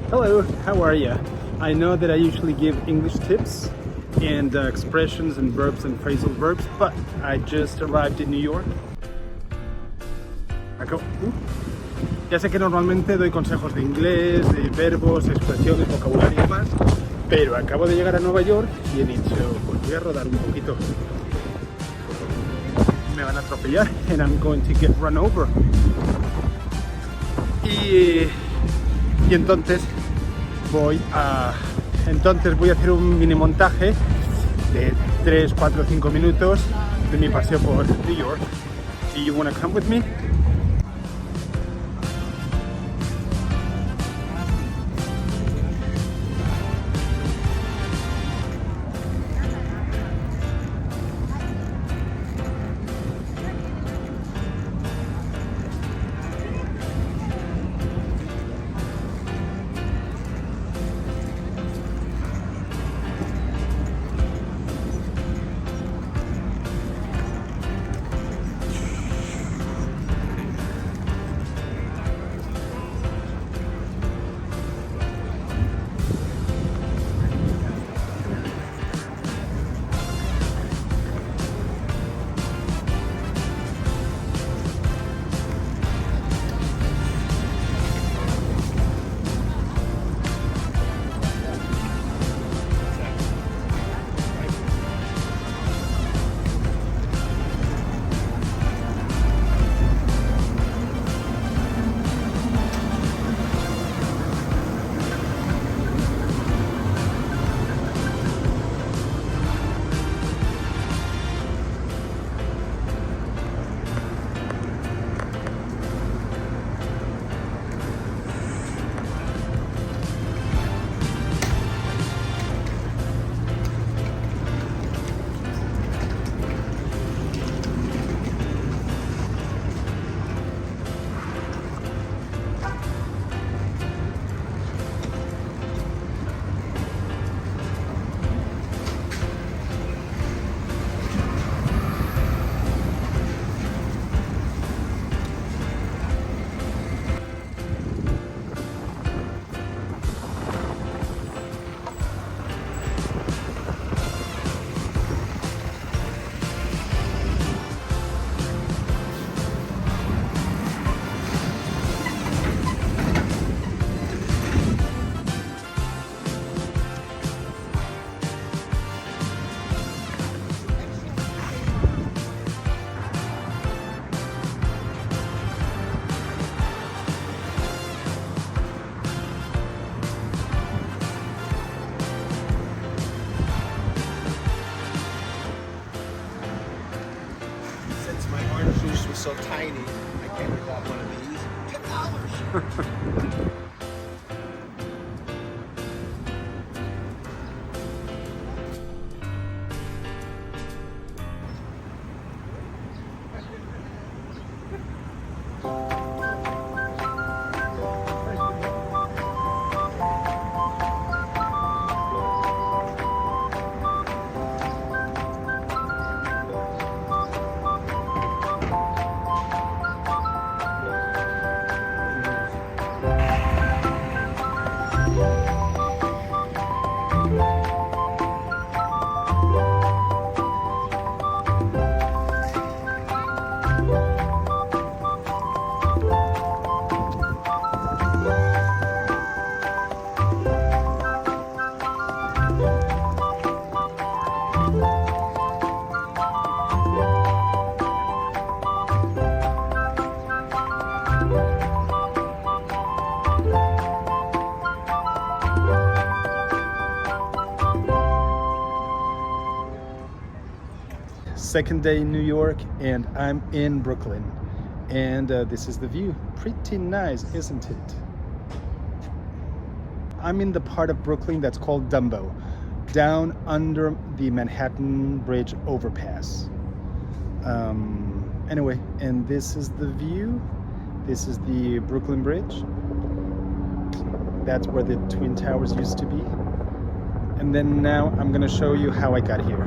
Hello, how are you? I know that I usually give English tips and expressions and verbs and phrasal verbs, but I just arrived in New York. Ya sé que normalmente doy consejos de inglés, de verbos, expresiones, vocabulario y demás, pero acabo de llegar a Nueva York y he dicho, pues voy a rodar un poquito. Me van a atropellar and I'm going to get run over. Y entonces voy a hacer un mini montaje de 3, 4, 5 minutos de mi paseo por New York. Do you want to come with me? Was so tiny, I can't have bought one of these. $10. Second day in New York and I'm in Brooklyn, and this is the view. Pretty nice, isn't it? I'm in the part of Brooklyn that's called Dumbo, down under the Manhattan Bridge overpass. Anyway, and this is the view. This is the Brooklyn Bridge. That's where the Twin Towers used to be. And then now I'm gonna show you how I got here.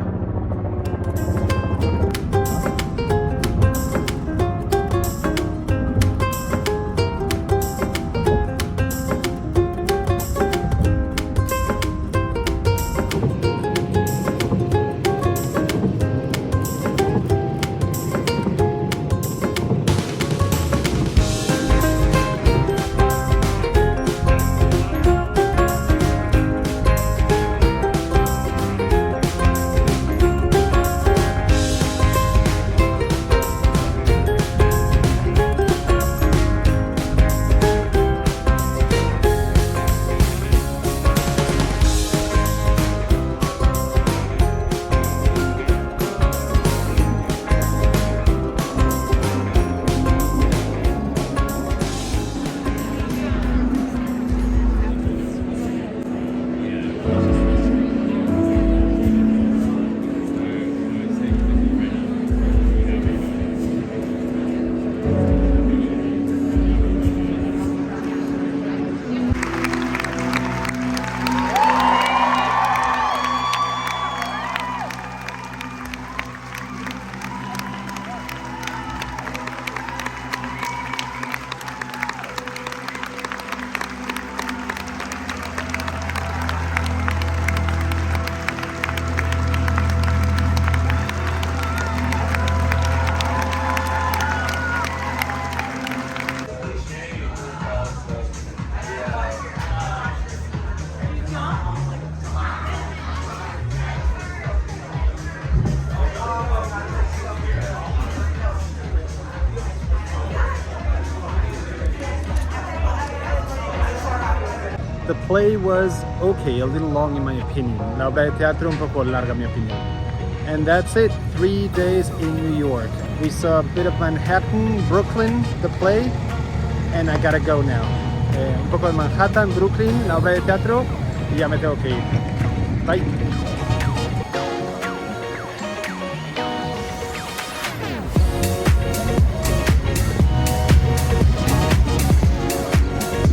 the play was okay, a little long in my opinion. La obra de teatro un poco larga, en mi opinión. And that's it, 3 days in New York. We saw a bit of Manhattan, Brooklyn, the play, and I gotta go now. Un poco de Manhattan, Brooklyn, la obra de teatro, y ya me tengo que ir. Bye.